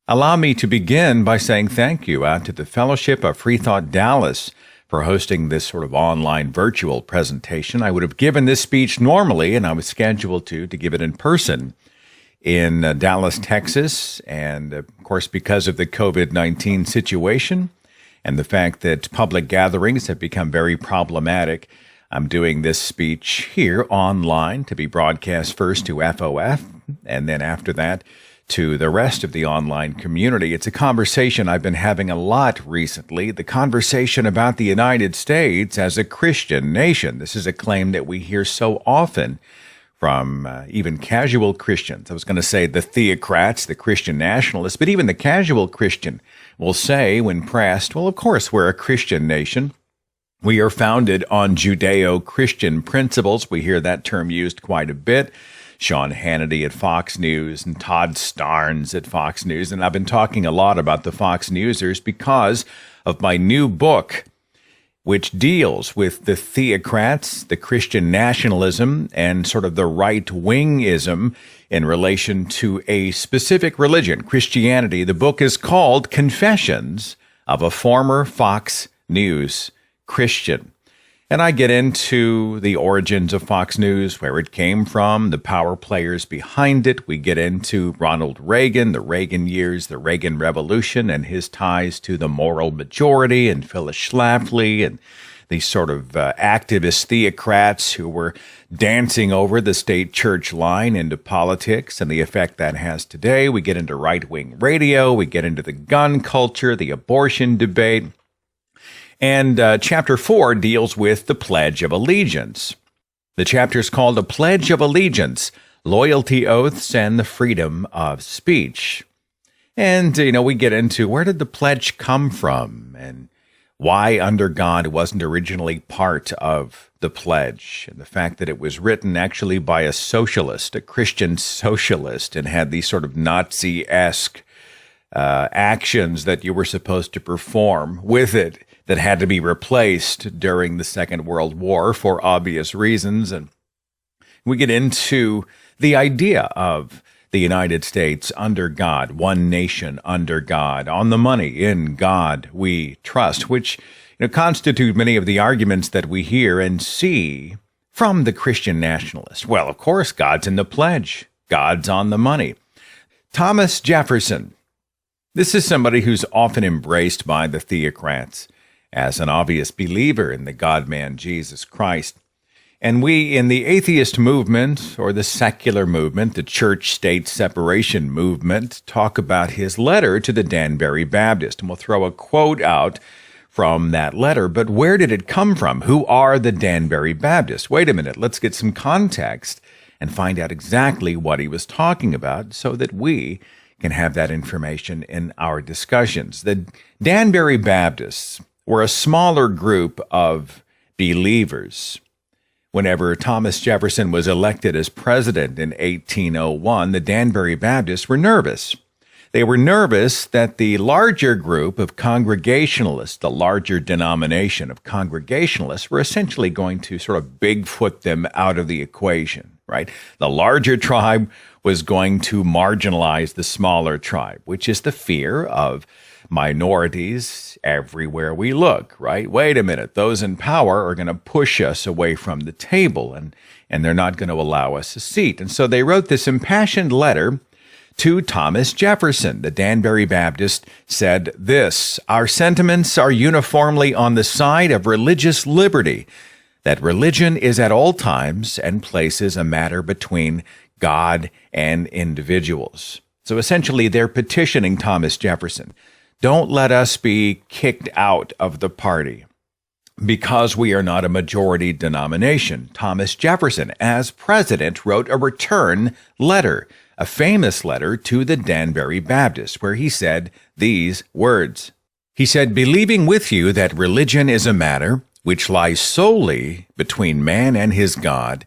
Allow me to begin by saying thank you out to the Fellowship of Free Thought Dallas for hosting this sort of online virtual presentation. I would have given this speech normally, and I was scheduled to give it in person in Dallas, Texas. And of course, because of the COVID-19 situation and the fact that public gatherings have become very problematic, I'm doing this speech here online to be broadcast first to FOF, and then after that, to the rest of the online community. It's a conversation I've been having a lot recently, the conversation about the United States as a Christian nation. This is a claim that we hear so often from even casual Christians. I was going to say the theocrats, the Christian nationalists, but even the casual Christian will say when pressed, well, of course, we're a Christian nation. We are founded on Judeo-Christian principles. We hear that term used quite a bit. Sean Hannity at Fox News and Todd Starnes at Fox News. And I've been talking a lot about the Fox Newsers because of my new book, which deals with the theocrats, the Christian nationalism, and sort of the right-wingism in relation to a specific religion, Christianity. The book is called Confessions of a Former Fox News Christian. And I get into the origins of Fox News, where it came from, the power players behind it. We get into Ronald Reagan, the Reagan years, the Reagan Revolution, and his ties to the moral majority, and Phyllis Schlafly, and these sort of activist theocrats who were dancing over the state church line into politics and the effect that has today. We get into right-wing radio. We get into the gun culture, the abortion debate. And Chapter 4 deals with the Pledge of Allegiance. The chapter is called A Pledge of Allegiance, Loyalty Oaths and the Freedom of Speech. And, we get into where did the pledge come from and why under God wasn't originally part of the pledge, and the fact that it was written actually by a socialist, a Christian socialist, and had these sort of Nazi-esque actions that you were supposed to perform with it that had to be replaced during the Second World War for obvious reasons. And we get into the idea of the United States under God, one nation under God, on the money, in God we trust, which constitute many of the arguments that we hear and see from the Christian nationalist. Well, of course, God's in the pledge. God's on the money. Thomas Jefferson. This is somebody who's often embraced by the theocrats as an obvious believer in the God-man Jesus Christ. And we in the atheist movement, or the secular movement, the church-state separation movement, talk about his letter to the Danbury Baptist. And we'll throw a quote out from that letter. But where did it come from? Who are the Danbury Baptists? Wait a minute, let's get some context and find out exactly what he was talking about so that we can have that information in our discussions. The Danbury Baptists were a smaller group of believers. Whenever Thomas Jefferson was elected as president in 1801, the Danbury Baptists were nervous. They were nervous that the larger group of Congregationalists, the larger denomination of Congregationalists, were essentially going to sort of Bigfoot them out of the equation, right? The larger tribe was going to marginalize the smaller tribe, which is the fear of minorities everywhere we look, right? Wait a minute, those in power are going to push us away from the table, and they're not going to allow us a seat. And so they wrote this impassioned letter to Thomas Jefferson. The Danbury Baptist said this: "Our sentiments are uniformly on the side of religious liberty, that religion is at all times and places a matter between God and individuals." So essentially, they're petitioning Thomas Jefferson. Don't let us be kicked out of the party because we are not a majority denomination. Thomas Jefferson, as president, wrote a return letter, a famous letter to the Danbury Baptist, where he said these words. He said, "Believing with you that religion is a matter which lies solely between man and his God,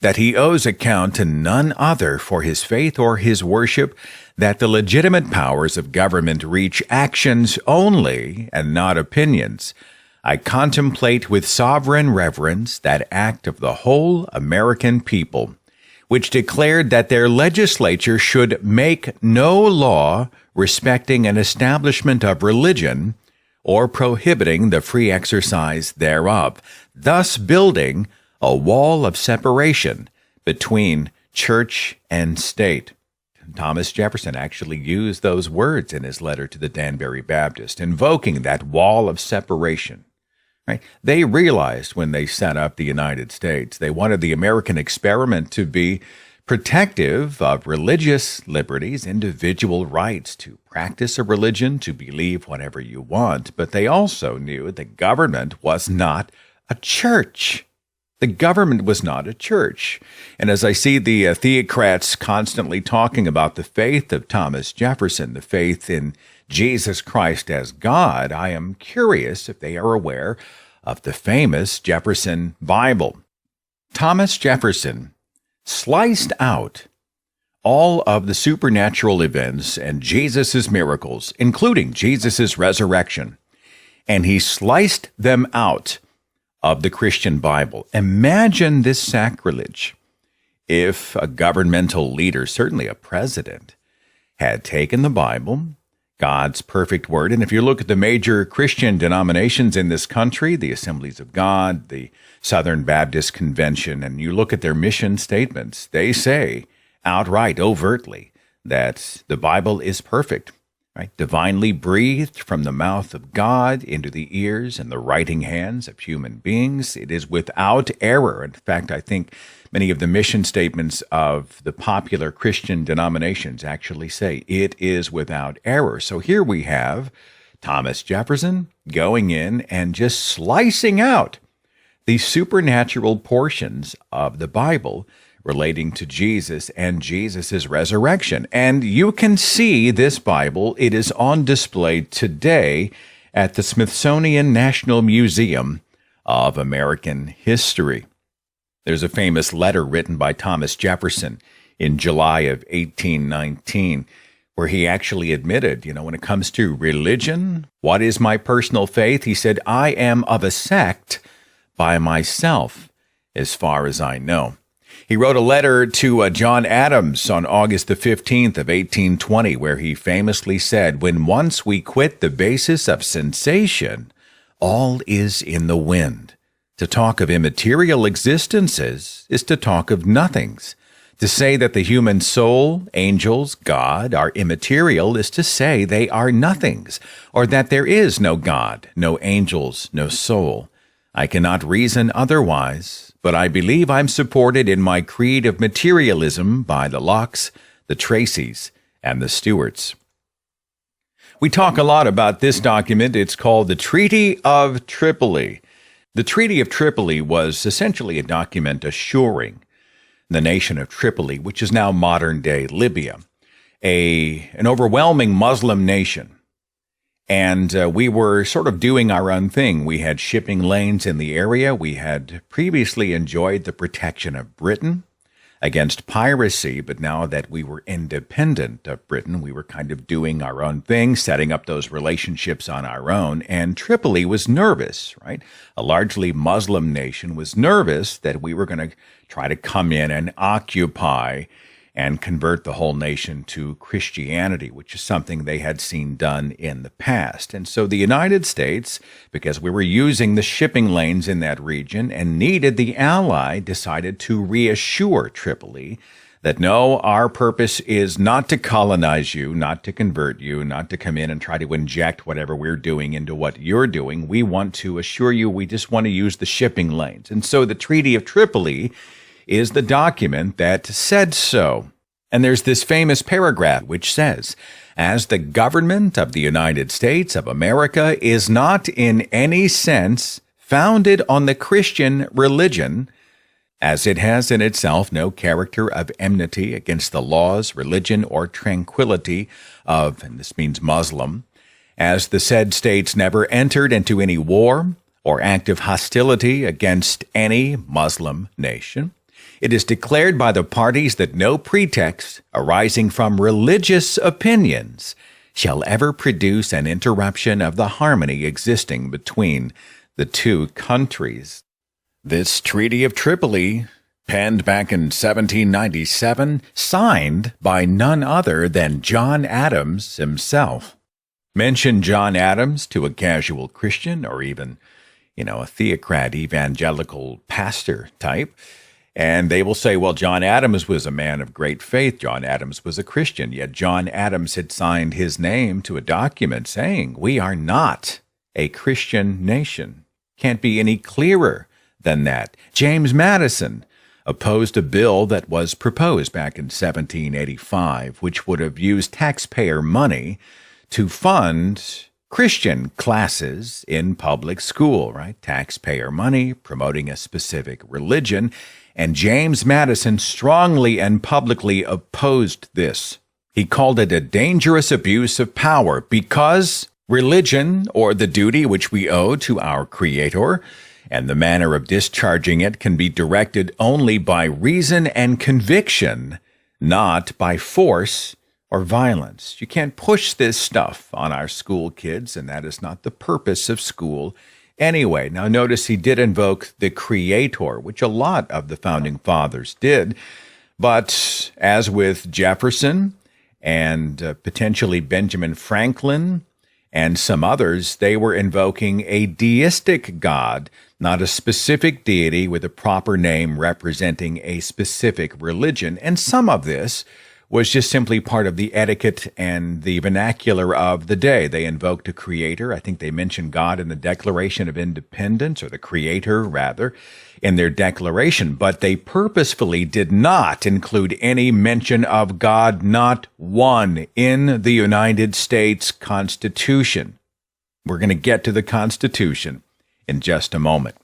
that he owes account to none other for his faith or his worship, that the legitimate powers of government reach actions only and not opinions, I contemplate with sovereign reverence that act of the whole American people, which declared that their legislature should make no law respecting an establishment of religion or prohibiting the free exercise thereof, thus building a wall of separation between church and state. Thomas Jefferson actually used those words in his letter to the Danbury Baptist, invoking that wall of separation. Right? They realized when they set up the United States, they wanted the American experiment to be protective of religious liberties, individual rights to practice a religion, to believe whatever you want. But they also knew the government was not a church. The government was not a church. And as I see the theocrats constantly talking about the faith of Thomas Jefferson, the faith in Jesus Christ as God, I am curious if they are aware of the famous Jefferson Bible. Thomas Jefferson sliced out all of the supernatural events and Jesus' miracles, including Jesus' resurrection, and he sliced them out of the Christian Bible. Imagine this sacrilege if a governmental leader, certainly a president, had taken the Bible, God's perfect word. And if you look at the major Christian denominations in this country, the Assemblies of God, the Southern Baptist Convention, and you look at their mission statements, they say outright, overtly, that the Bible is perfect, right? Divinely breathed from the mouth of God into the ears and the writing hands of human beings. It is without error. In fact, I think many of the mission statements of the popular Christian denominations actually say it is without error. So here we have Thomas Jefferson going in and just slicing out the supernatural portions of the Bible relating to Jesus and Jesus' resurrection. And you can see this Bible. It is on display today at the Smithsonian National Museum of American History. There's a famous letter written by Thomas Jefferson in July of 1819, where he actually admitted, when it comes to religion, what is my personal faith? He said, I am of a sect by myself, as far as I know. He wrote a letter to John Adams on August the 15th of 1820, where he famously said, when once we quit the basis of sensation, all is in the wind. To talk of immaterial existences is to talk of nothings. To say that the human soul, angels, God are immaterial is to say they are nothings, or that there is no God, no angels, no soul. I cannot reason otherwise, but I believe I'm supported in my creed of materialism by the Lockes, the Tracys, and the Stuarts. We talk a lot about this document. It's called the Treaty of Tripoli. The Treaty of Tripoli was essentially a document assuring the nation of Tripoli, which is now modern-day Libya, an overwhelming Muslim nation. And we were sort of doing our own thing. We had shipping lanes in the area. We had previously enjoyed the protection of Britain against piracy, but now that we were independent of Britain, we were kind of doing our own thing, setting up those relationships on our own. And Tripoli was nervous, right? A largely Muslim nation was nervous that we were going to try to come in and occupy and convert the whole nation to Christianity, which is something they had seen done in the past. And so the United States, because we were using the shipping lanes in that region and needed the ally, decided to reassure Tripoli that no, our purpose is not to colonize you, not to convert you, not to come in and try to inject whatever we're doing into what you're doing. We want to assure you we just want to use the shipping lanes. And so the Treaty of Tripoli is the document that said so. And there's this famous paragraph which says, as the government of the United States of America is not in any sense founded on the Christian religion, as it has in itself no character of enmity against the laws, religion, or tranquility of, and this means Muslim, as the said states never entered into any war or active hostility against any Muslim nation, it is declared by the parties that no pretext arising from religious opinions shall ever produce an interruption of the harmony existing between the two countries. This Treaty of Tripoli penned back in 1797, signed by none other than John Adams himself. Mention John Adams to a casual Christian or even, a theocrat evangelical pastor type, and they will say, well, John Adams was a man of great faith. John Adams was a Christian, yet John Adams had signed his name to a document saying, we are not a Christian nation. Can't be any clearer than that. James Madison opposed a bill that was proposed back in 1785, which would have used taxpayer money to fund Christian classes in public school, right? Taxpayer money promoting a specific religion. And James Madison strongly and publicly opposed this. He called it a dangerous abuse of power because religion, or the duty which we owe to our Creator, and the manner of discharging it can be directed only by reason and conviction, not by force or violence. You can't push this stuff on our school kids, and that is not the purpose of school anyway. Now notice he did invoke the Creator, which a lot of the Founding Fathers did, but as with Jefferson and potentially Benjamin Franklin and some others, they were invoking a deistic God, not a specific deity with a proper name representing a specific religion. And some of this was just simply part of the etiquette and the vernacular of the day. They invoked a creator. I think they mentioned God in the Declaration of Independence, or the Creator, rather, in their declaration. But they purposefully did not include any mention of God, not one, in the United States Constitution. We're going to get to the Constitution in just a moment.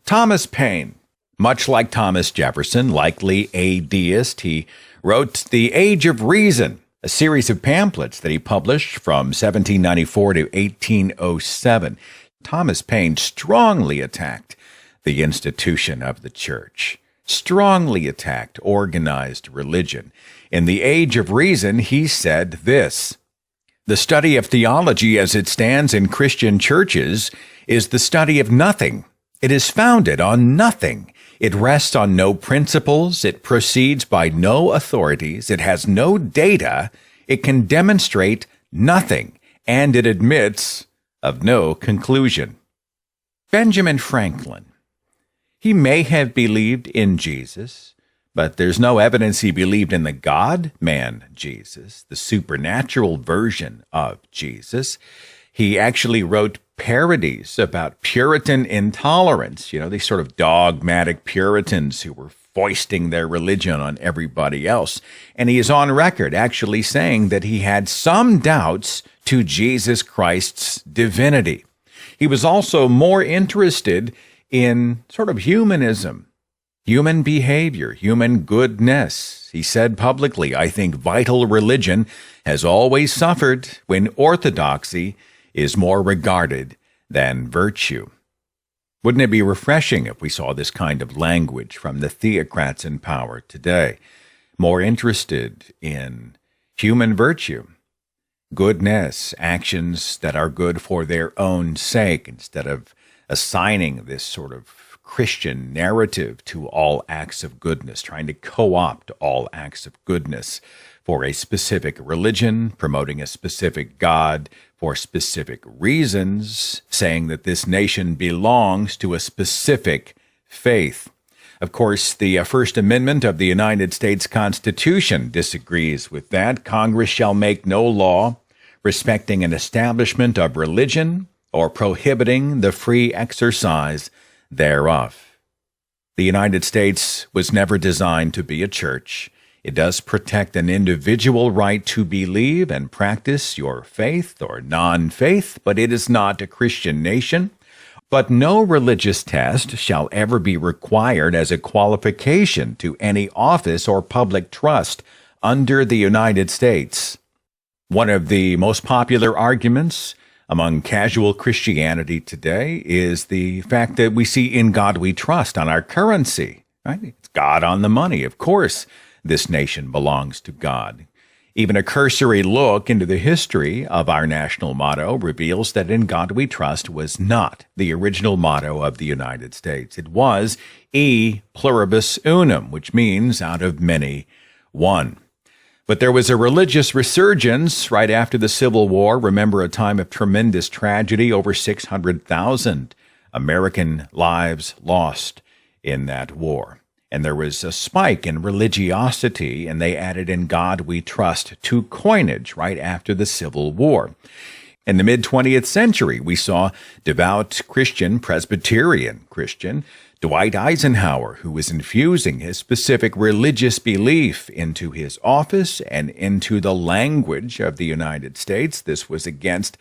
Thomas Paine, much like Thomas Jefferson, likely a deist, he wrote The Age of Reason, a series of pamphlets that he published from 1794 to 1807. Thomas Paine strongly attacked the institution of the church, strongly attacked organized religion. In The Age of Reason, he said this: the study of theology as it stands in Christian churches is the study of nothing. It is founded on nothing. It rests on no principles. It proceeds by no authorities. It has no data. It can demonstrate nothing. And it admits of no conclusion. Benjamin Franklin. He may have believed in Jesus, but there's no evidence he believed in the God-man Jesus, the supernatural version of Jesus. He actually wrote parodies about Puritan intolerance, these sort of dogmatic Puritans who were foisting their religion on everybody else. And he is on record actually saying that he had some doubts to Jesus Christ's divinity. He was also more interested in sort of humanism, human behavior, human goodness. He said publicly, I think vital religion has always suffered when orthodoxy is more regarded than virtue. Wouldn't it be refreshing if we saw this kind of language from the theocrats in power today, more interested in human virtue, goodness, actions that are good for their own sake, instead of assigning this sort of Christian narrative to all acts of goodness, trying to co-opt all acts of goodness for a specific religion, promoting a specific God for specific reasons, saying that this nation belongs to a specific faith. Of course, the First Amendment of the United States Constitution disagrees with that. Congress shall make no law respecting an establishment of religion or prohibiting the free exercise thereof. The United States was never designed to be a church. It does protect an individual right to believe and practice your faith or non-faith, but it is not a Christian nation. But no religious test shall ever be required as a qualification to any office or public trust under the United States. One of the most popular arguments among casual Christianity today is the fact that we see in God we trust on our currency, right? It's God on the money, of course. This nation belongs to God. Even a cursory look into the history of our national motto reveals that "In God We Trust" was not the original motto of the United States. It was E pluribus unum, which means out of many, one. But there was a religious resurgence right after the Civil War. Remember, a time of tremendous tragedy, over 600,000 American lives lost in that war. And there was a spike in religiosity, and they added "In God We Trust" to coinage right after the Civil War. In the mid-20th century, we saw devout Christian, Presbyterian Christian, Dwight Eisenhower, who was infusing his specific religious belief into his office and into the language of the United States. This was against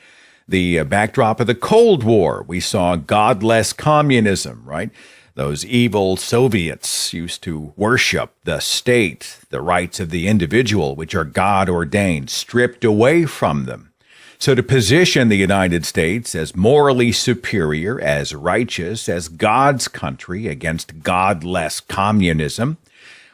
the backdrop of the Cold War. We saw godless communism, right? Those evil Soviets used to worship the state, the rights of the individual, which are God-ordained, stripped away from them. So to position the United States as morally superior, as righteous, as God's country against godless communism,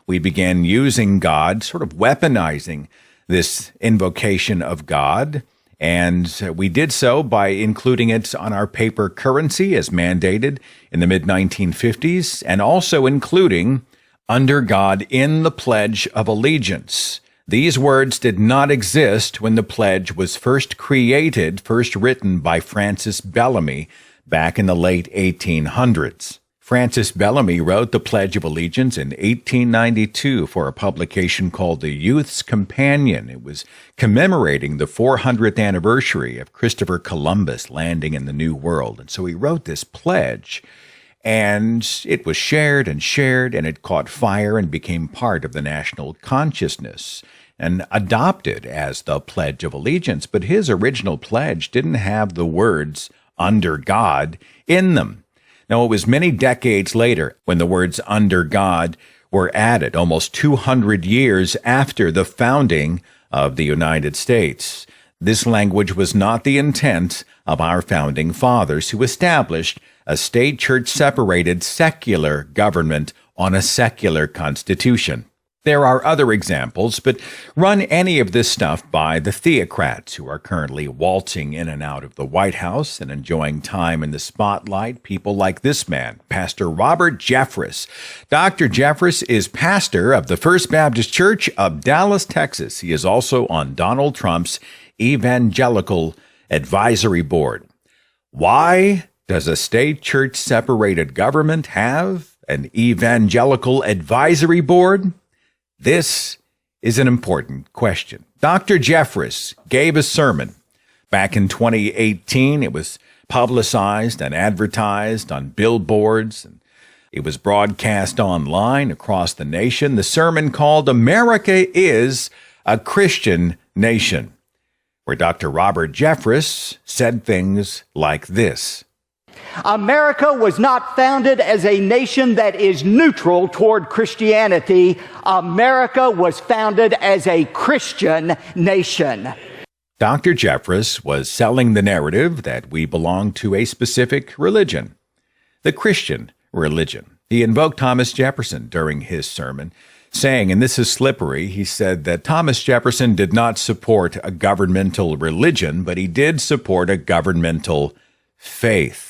we began using God, sort of weaponizing this invocation of God. And we did so by including it on our paper currency as mandated in the mid-1950s, and also including "under God" in the Pledge of Allegiance. These words did not exist when the pledge was first written by Francis Bellamy back in the late 1800s. Francis Bellamy wrote the Pledge of Allegiance in 1892 for a publication called The Youth's Companion. It was commemorating the 400th anniversary of Christopher Columbus landing in the New World. And so he wrote this pledge, and it was shared, and it caught fire and became part of the national consciousness and adopted as the Pledge of Allegiance. But his original pledge didn't have the words "under God" in them. Now, it was many decades later when the words "under God" were added, almost 200 years after the founding of the United States. This language was not the intent of our founding fathers, who established a state-church separated secular government on a secular constitution. There are other examples, but run any of this stuff by the theocrats who are currently waltzing in and out of the White House and enjoying time in the spotlight. People like this man, Pastor Robert Jeffress. Dr. Jeffress is pastor of the First Baptist Church of Dallas, Texas. He is also on Donald Trump's Evangelical Advisory Board. Why does a state church separated government have an Evangelical Advisory Board? This is an important question. Dr. Jeffress gave a sermon back in 2018. It was publicized and advertised on billboards, and it was broadcast online across the nation. The sermon called "America is a Christian Nation," where Dr. Robert Jeffress said things like this. America was not founded as a nation that is neutral toward Christianity. America was founded as a Christian nation. Dr. Jeffress was selling the narrative that we belong to a specific religion, the Christian religion. He invoked Thomas Jefferson during his sermon, saying, and this is slippery, he said that Thomas Jefferson did not support a governmental religion, but he did support a governmental faith.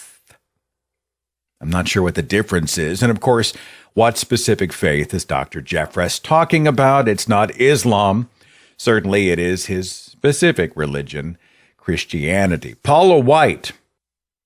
I'm not sure what the difference is. And of course, what specific faith is Dr. Jeffress talking about? It's not Islam. Certainly it is his specific religion, Christianity. Paula White,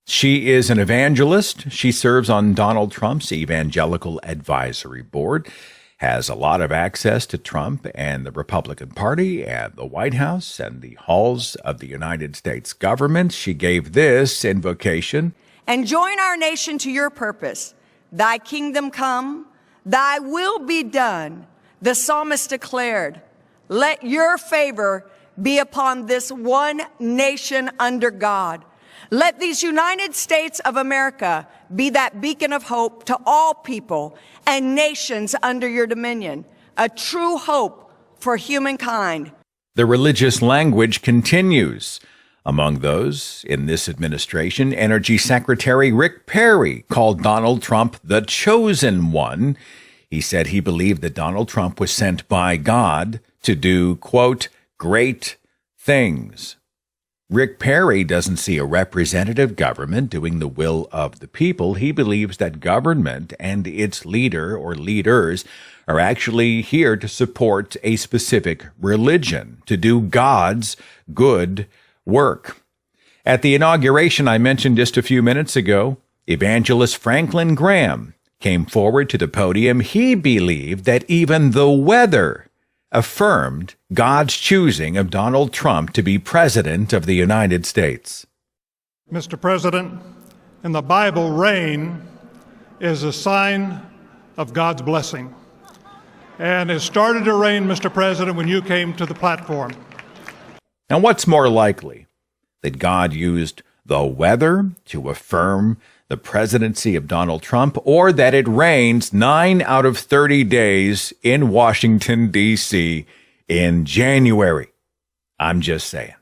she is an evangelist. She serves on Donald Trump's Evangelical Advisory Board, has a lot of access to Trump and the Republican Party and the White House and the halls of the United States government. She gave this invocation. And join our nation to your purpose. Thy kingdom come, thy will be done. The psalmist declared, let your favor be upon this one nation under God. Let these United States of America be that beacon of hope to all people and nations under your dominion, a true hope for humankind. The religious language continues. Among those in this administration, Energy Secretary Rick Perry called Donald Trump the chosen one. He said he believed that Donald Trump was sent by God to do, quote, great things. Rick Perry doesn't see a representative government doing the will of the people. He believes that government and its leader or leaders are actually here to support a specific religion, to do God's good work. At the inauguration I mentioned just a few minutes ago, evangelist Franklin Graham came forward to the podium. He believed that even the weather affirmed God's choosing of Donald Trump to be president of the United States. Mr. President, in the Bible, rain is a sign of God's blessing. And it started to rain, Mr. President, when you came to the platform. Now, what's more likely? That God used the weather to affirm the presidency of Donald Trump, or that it rains 9 out of 30 days in Washington, D.C. in January? I'm just saying.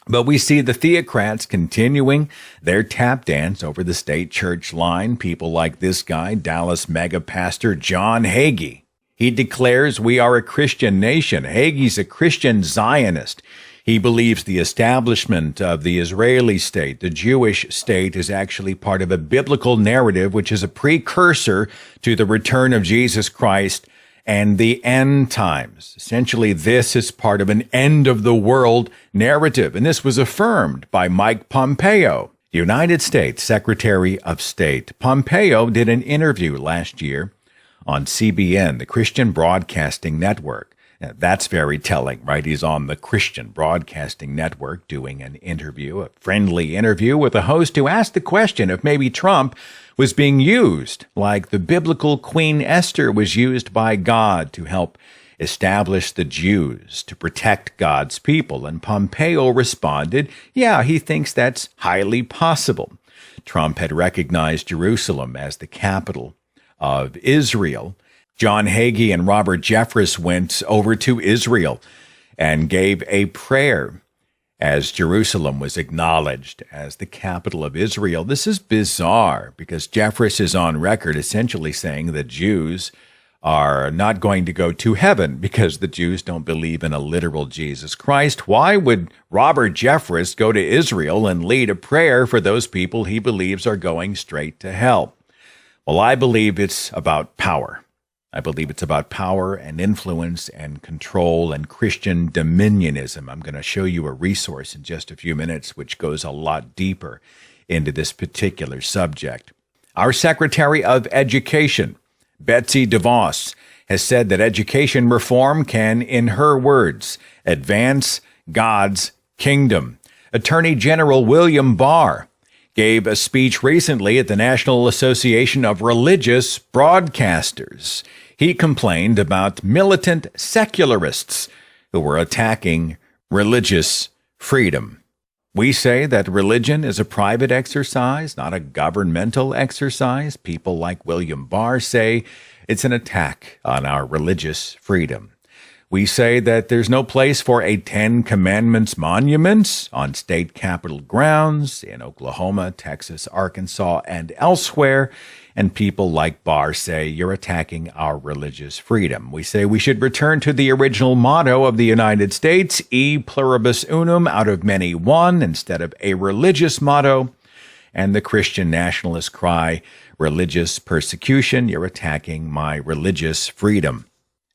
But we see the theocrats continuing their tap dance over the state church line. People like this guy, Dallas mega pastor John Hagee. He declares we are a Christian nation. Hagee's a Christian Zionist. He believes the establishment of the Israeli state, the Jewish state, is actually part of a biblical narrative, which is a precursor to the return of Jesus Christ and the end times. Essentially, this is part of an end of the world narrative. And this was affirmed by Mike Pompeo, United States Secretary of State. Pompeo did an interview last year on CBN, the Christian Broadcasting Network. Now, that's very telling, right? He's on the Christian Broadcasting Network doing an interview, a friendly interview with a host who asked the question if maybe Trump was being used like the biblical Queen Esther was used by God to help establish the Jews, to protect God's people. And Pompeo responded, yeah, he thinks that's highly possible. Trump had recognized Jerusalem as the capital of Israel. John Hagee and Robert Jeffress went over to Israel and gave a prayer as Jerusalem was acknowledged as the capital of Israel. This is bizarre because Jeffress is on record essentially saying that Jews are not going to go to heaven because the Jews don't believe in a literal Jesus Christ. Why would Robert Jeffress go to Israel and lead a prayer for those people he believes are going straight to hell? Well, I believe it's about power. I believe it's about power and influence and control and Christian dominionism. I'm going to show you a resource in just a few minutes which goes a lot deeper into this particular subject. Our Secretary of Education, Betsy DeVos, has said that education reform can, in her words, advance God's kingdom. Attorney General William Barr gave a speech recently at the National Association of Religious Broadcasters. He complained about militant secularists who were attacking religious freedom. We say that religion is a private exercise, not a governmental exercise. People like William Barr say it's an attack on our religious freedom. We say that there's no place for a Ten Commandments monument on state capitol grounds in Oklahoma, Texas, Arkansas, and elsewhere. And people like Barr say you're attacking our religious freedom. We say we should return to the original motto of the United States, e pluribus unum, out of many one, instead of a religious motto. And the Christian nationalists cry, religious persecution, you're attacking my religious freedom.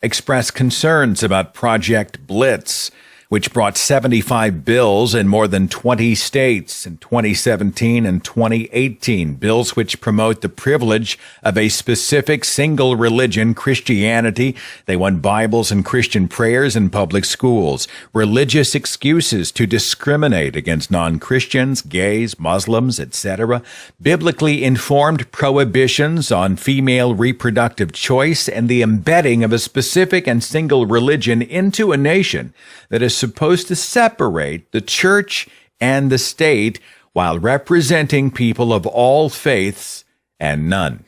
Express concerns about Project Blitz, which brought 75 bills in more than 20 states in 2017 and 2018, bills which promote the privilege of a specific single religion, Christianity. They want Bibles and Christian prayers in public schools, religious excuses to discriminate against non-Christians, gays, Muslims, etc., biblically informed prohibitions on female reproductive choice, and the embedding of a specific and single religion into a nation that is supposed to separate the church and the state while representing people of all faiths and none.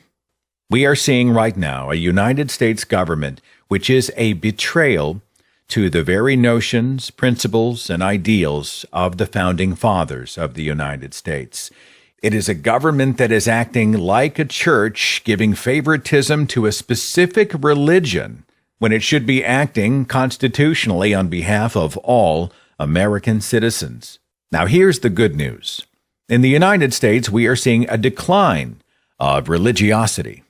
We are seeing right now a United States government which is a betrayal to the very notions, principles, and ideals of the founding fathers of the United States. It is a government that is acting like a church, giving favoritism to a specific religion when it should be acting constitutionally on behalf of all American citizens. Now, here's the good news. In the United States, we are seeing a decline of religiosity.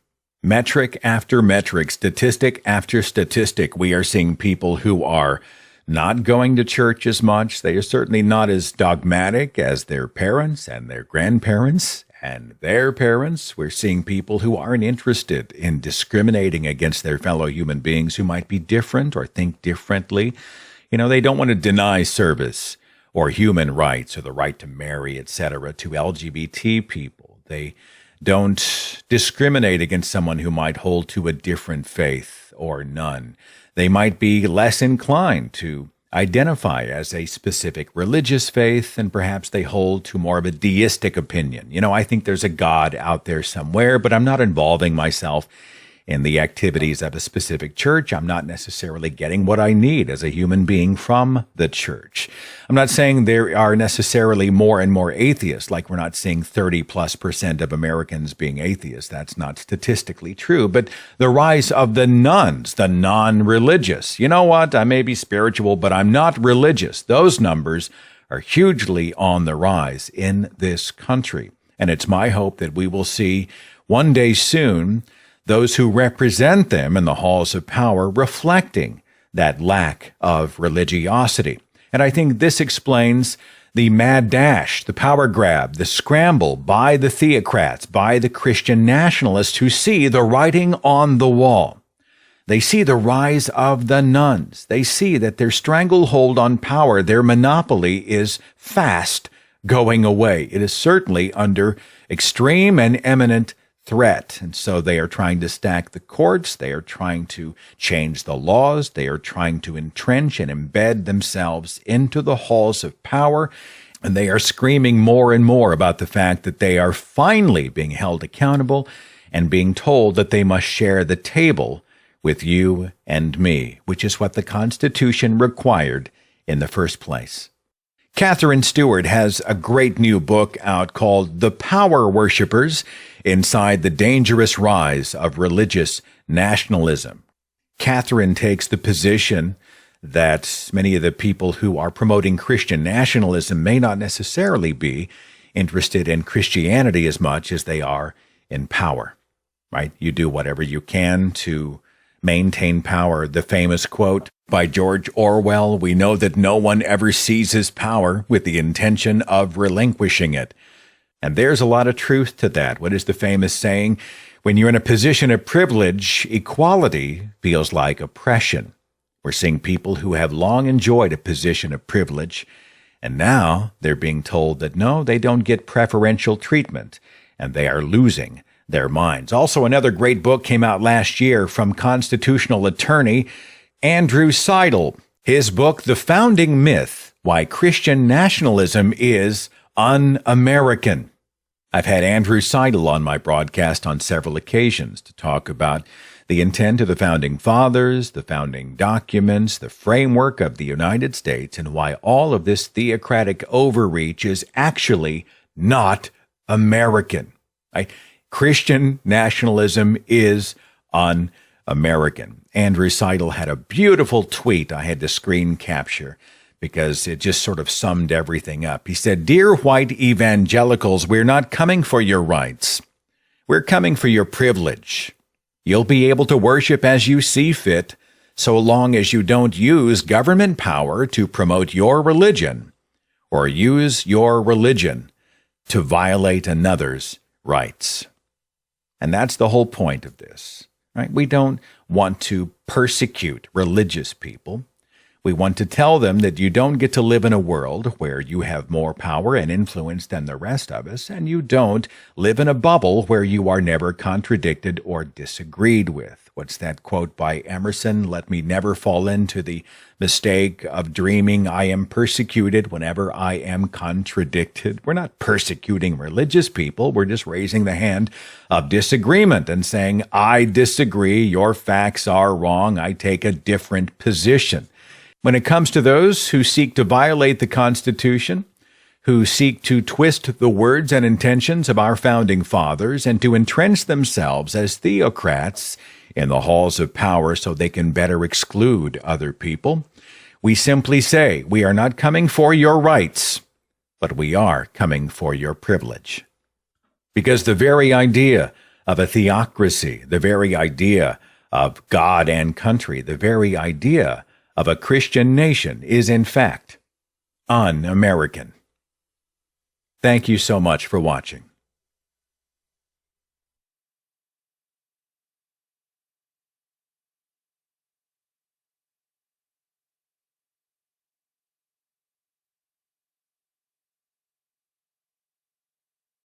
Metric after metric, statistic after statistic, we are seeing people who are not going to church as much. They are certainly not as dogmatic as their parents and their grandparents and their parents. We're seeing people who aren't interested in discriminating against their fellow human beings who might be different or think differently. You know, they don't want to deny service or human rights or the right to marry, etc., to LGBT people. They don't discriminate against someone who might hold to a different faith or none. They might be less inclined to identify as a specific religious faith, and perhaps they hold to more of a deistic opinion. You know, I think there's a God out there somewhere, but I'm not involving myself in the activities of a specific church. I'm not necessarily getting what I need as a human being from the church. I'm not saying there are necessarily more and more atheists, like we're not seeing 30+% of Americans being atheists. That's not statistically true. But the rise of the nones, the non-religious. You know what? I may be spiritual, but I'm not religious. Those numbers are hugely on the rise in this country. And it's my hope that we will see one day soon those who represent them in the halls of power reflecting that lack of religiosity. And I think this explains the mad dash, the power grab, the scramble by the theocrats, by the Christian nationalists who see the writing on the wall. They see the rise of the nones. They see that their stranglehold on power, their monopoly, is fast going away. It is certainly under extreme and imminent threat. And so they are trying to stack the courts. They are trying to change the laws. They are trying to entrench and embed themselves into the halls of power. And they are screaming more and more about the fact that they are finally being held accountable and being told that they must share the table with you and me, which is what the Constitution required in the first place. Catherine Stewart has a great new book out called The Power Worshippers: Inside the Dangerous Rise of Religious Nationalism. Catherine takes the position that many of the people who are promoting Christian nationalism may not necessarily be interested in Christianity as much as they are in power, right? You do whatever you can to maintain power. The famous quote by George Orwell, "We know that no one ever seizes power with the intention of relinquishing it." And there's a lot of truth to that. What is the famous saying? When you're in a position of privilege, equality feels like oppression. We're seeing people who have long enjoyed a position of privilege, and now they're being told that no, they don't get preferential treatment, and they are losing their minds. Also, another great book came out last year from constitutional attorney Andrew Seidel. His book, The Founding Myth: Why Christian Nationalism is Un-American. I've had Andrew Seidel on my broadcast on several occasions to talk about the intent of the Founding Fathers, the founding documents, the framework of the United States, and why all of this theocratic overreach is actually not American. Christian nationalism is un-American. Andrew Seidel had a beautiful tweet I had to screen capture because it just sort of summed everything up. He said, "Dear white evangelicals, we're not coming for your rights. We're coming for your privilege. You'll be able to worship as you see fit, so long as you don't use government power to promote your religion or use your religion to violate another's rights." And that's the whole point of this, right? We don't want to persecute religious people. We want to tell them that you don't get to live in a world where you have more power and influence than the rest of us, and you don't live in a bubble where you are never contradicted or disagreed with. What's that quote by Emerson? "Let me never fall into the mistake of dreaming I am persecuted whenever I am contradicted." We're not persecuting religious people. We're just raising the hand of disagreement and saying, I disagree, your facts are wrong, I take a different position. When it comes to those who seek to violate the Constitution, who seek to twist the words and intentions of our founding fathers and to entrench themselves as theocrats in the halls of power so they can better exclude other people. We simply say, we are not coming for your rights, but we are coming for your privilege. Because the very idea of a theocracy, the very idea of God and country, the very idea of a Christian nation is in fact un-American. Thank you so much for watching.